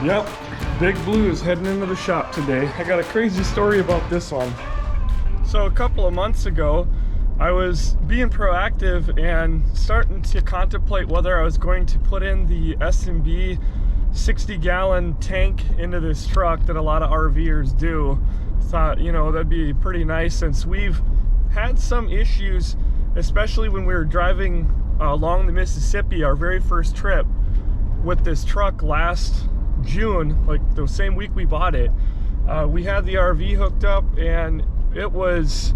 Yep, Big Blue is heading into the shop today. I got a crazy story about this one. So a couple of months ago, I was being proactive and starting to contemplate whether I was going to put in the S&B 60-gallon tank into this truck that a lot of RVers do. Thought, you know, that'd be pretty nice since we've had some issues, especially when we were driving along the Mississippi, our very first trip with this truck last June, like the same week we bought it. We had the RV hooked up and it was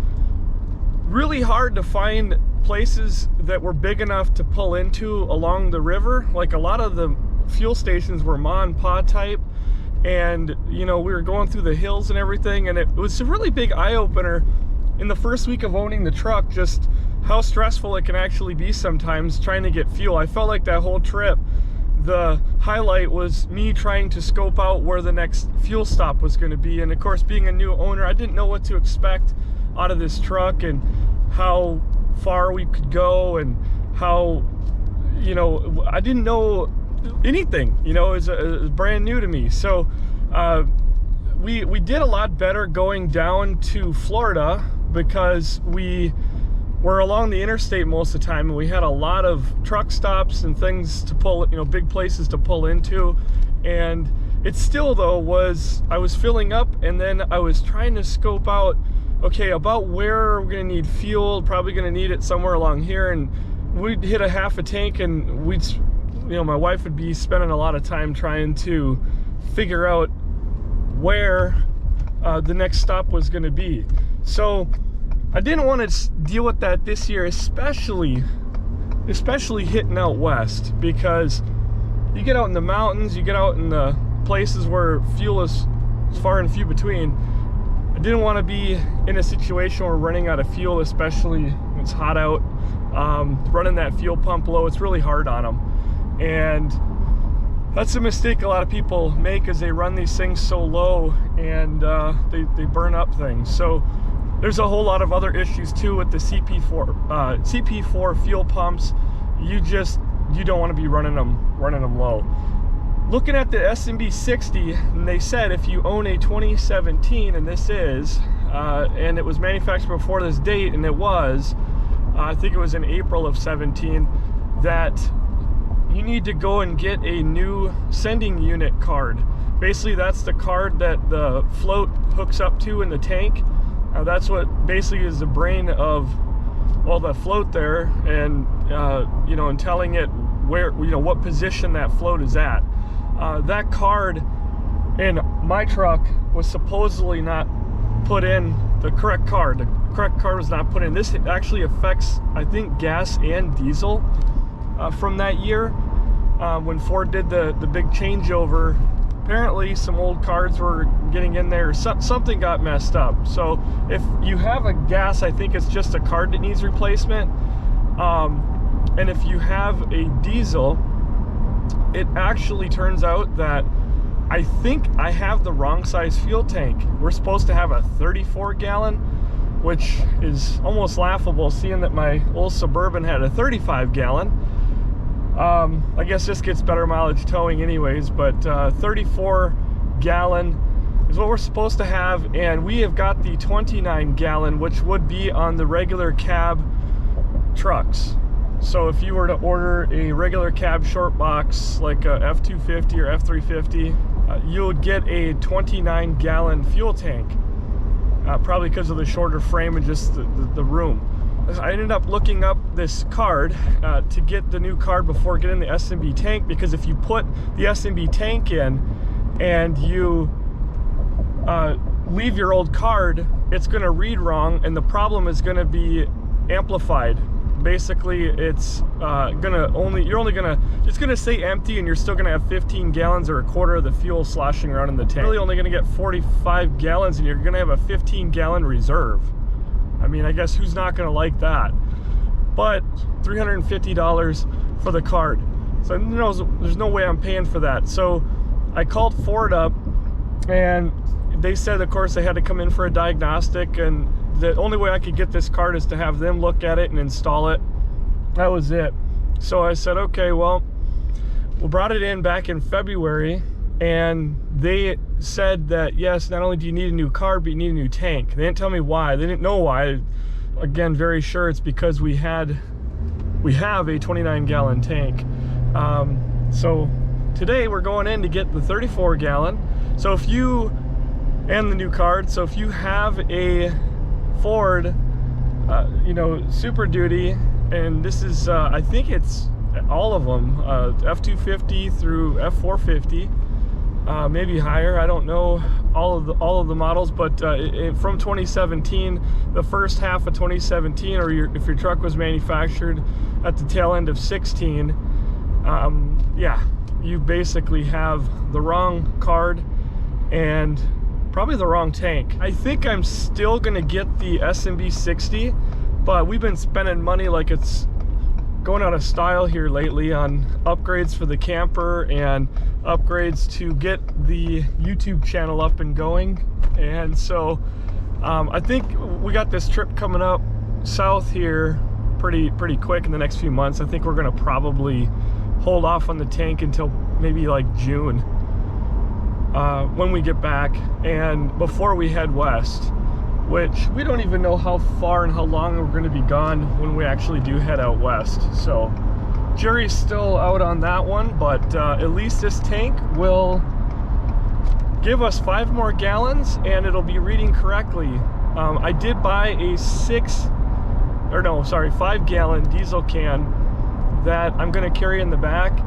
really hard to find places that were big enough to pull into along the river. Like a lot of the fuel stations were ma and pa type, and you know, we were going through the hills and everything, and it was a really big eye-opener in the first week of owning the truck, just how stressful it can actually be sometimes trying to get fuel. I felt like that whole trip, the highlight was me trying to scope out where the next fuel stop was going to be. And of course, being a new owner, I didn't know what to expect out of this truck and how far we could go and how, you know, I didn't know anything, you know. It was brand new to me. So we did a lot better going down to Florida because we were along the interstate most of the time, and we had a lot of truck stops and things to pull, you know, big places to pull into. And it still though was, I was filling up, and then I was trying to scope out, okay, about where we're gonna need fuel. Probably gonna need it somewhere along here, and we'd hit a half a tank, and we'd, you know, my wife would be spending a lot of time trying to figure out where the next stop was gonna be. So I didn't want to deal with that this year, especially hitting out west, because you get out in the mountains, you get out in the places where fuel is far and few between. I didn't want to be in a situation where we're running out of fuel, especially when it's hot out. Running that fuel pump low, it's really hard on them. And that's a mistake a lot of people make, is they run these things so low and they burn up things. So there's a whole lot of other issues too with the CP4 fuel pumps. You don't want to be running them low. Looking at the S&B 60, and they said if you own a 2017, and this is, and it was manufactured before this date, and it was, I think it was in April of 17, that you need to go and get a new sending unit card. Basically, that's the card that the float hooks up to in the tank. That's what basically is the brain of all the float there, and you know, and telling it where, you know, what position that float is at. That card in my truck was supposedly not put in. The correct card was not put in. This actually affects, I think, gas and diesel from that year when Ford did the big changeover. Apparently some old cards were getting in there, something got messed up. So if you have a gas, I think it's just a card that needs replacement. And if you have a diesel, it actually turns out that I think I have the wrong size fuel tank. We're supposed to have a 34-gallon, which is almost laughable seeing that my old Suburban had a 35-gallon. I guess this gets better mileage towing anyways, but 34-gallon is what we're supposed to have, and we have got the 29-gallon, which would be on the regular cab trucks. So if you were to order a regular cab short box like a F250 or F350, you would get a 29-gallon fuel tank, probably because of the shorter frame and just the room. I ended up looking up this card to get the new card before getting the S&B tank, because if you put the S&B tank in and you leave your old card, it's going to read wrong, and the problem is going to be amplified. Basically, it's it's gonna say empty, and you're still gonna have 15 gallons or a quarter of the fuel sloshing around in the tank. You're really only gonna get 45 gallons, and you're gonna have a 15-gallon reserve. I mean, I guess who's not gonna like that? But $350 for the card, so there's no way I'm paying for that. So I called Ford up, and they said, of course, they had to come in for a diagnostic, and the only way I could get this card is to have them look at it and install it. That was it. So I said, okay, well, we brought it in back in February, and they said that yes, not only do you need a new card, but you need a new tank. They didn't tell me why. They didn't know why. Again, very sure it's because we have a 29-gallon tank. So today we're going in to get the 34-gallon. So if you, and the new card, so if you have a Ford, you know, Super Duty, and this is, I think it's all of them, F250 through F450, maybe higher. I don't know all of the models, but from 2017, the first half of 2017, or if your truck was manufactured at the tail end of 16, yeah, you basically have the wrong card and probably the wrong tank. I think I'm still gonna get the SMB 60, but we've been spending money like it's going out of style here lately on upgrades for the camper and upgrades to get the YouTube channel up and going. And so I think we got this trip coming up south here pretty quick in the next few months. I think we're gonna probably hold off on the tank until maybe like June when we get back and before we head west, which we don't even know how far and how long we're going to be gone when we actually do head out west. So jury's still out on that one, but at least this tank will give us 5 more gallons and it'll be reading correctly. I did buy a 5-gallon diesel can that I'm going to carry in the back.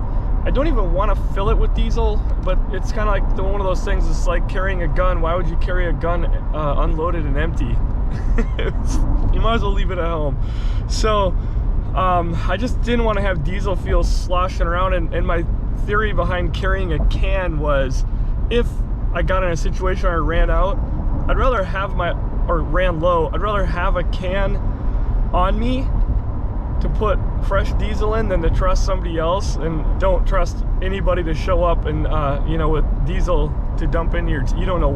I don't even want to fill it with diesel, but it's kind of like one of those things. It's like carrying a gun. Why would you carry a gun unloaded and empty? You might as well leave it at home. So I just didn't want to have diesel fuel sloshing around, and my theory behind carrying a can was if I got in a situation where I ran out, I'd rather have ran low, I'd rather have a can on me to put fresh diesel in than to trust somebody else, and don't trust anybody to show up and you know, with diesel to dump in your, you don't know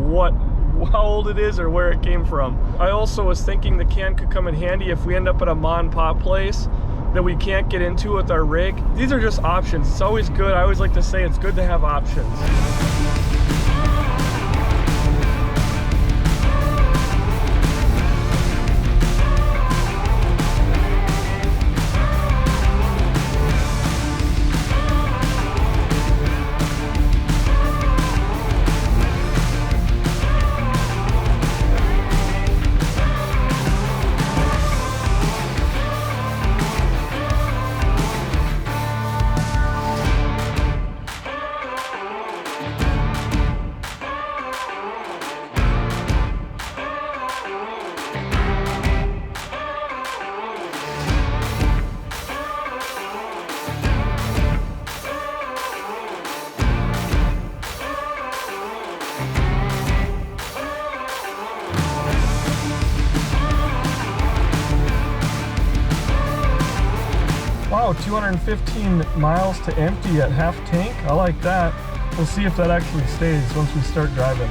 how old it is or where it came from. I also was thinking the can could come in handy if we end up at a mom and pop place that we can't get into with our rig. These are just options. It's always good. I always like to say it's good to have options. Wow, 215 miles to empty at half tank. I like that. We'll see if that actually stays once we start driving.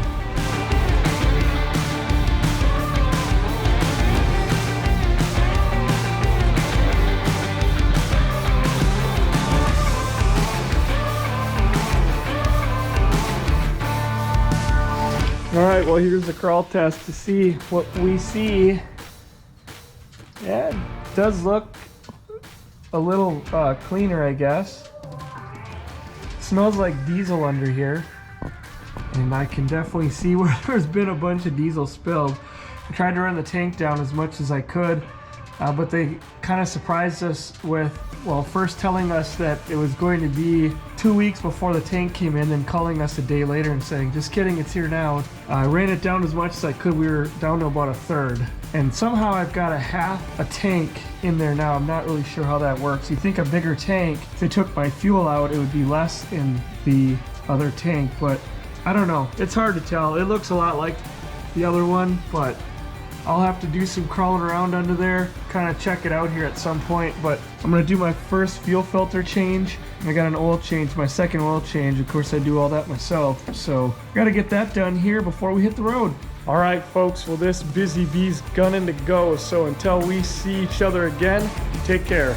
All right, well, here's the crawl test to see what we see. Yeah, it does look a little cleaner, I guess. Smells like diesel under here, and I can definitely see where there's been a bunch of diesel spilled. I tried to run the tank down as much as I could, but they kind of surprised us with, well, first telling us that it was going to be 2 weeks before the tank came in, and calling us a day later and saying, just kidding, it's here now. I ran it down as much as I could. We were down to about a third, and somehow I've got a half a tank in there now. I'm not really sure how that works. You think a bigger tank, if they took my fuel out, it would be less in the other tank, but I don't know. It's hard to tell. It looks a lot like the other one, but I'll have to do some crawling around under there, kind of check it out here at some point. But I'm gonna do my first fuel filter change. I got an oil change, my second oil change. Of course, I do all that myself, so gotta get that done here before we hit the road. All right, folks, well, this busy bee's gunning to go, so until we see each other again, take care.